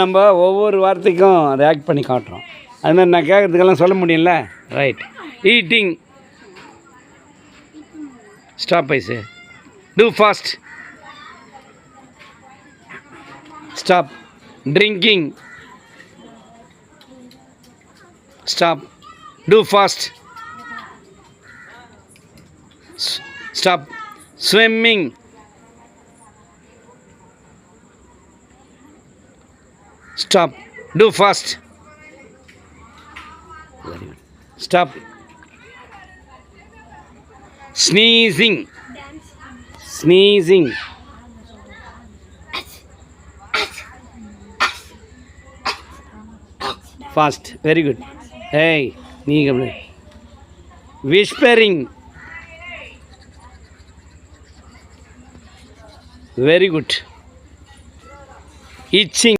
நம்ம ஒவ்வொரு வார்த்தைக்கும் ரியாக்ட் பண்ணி காட்டுறோம். அது மாதிரி நான் கேட்குறதுக்கெல்லாம் சொல்ல முடியல. Right. Eating. Stop ice. Do fast. Stop. Drinking. Stop. Do fast. Stop. Swimming. Stop. Do fast. Very good. Stop. Sneezing. Sneezing. Fast. Very good. Hey, whispering. Very good. Itching.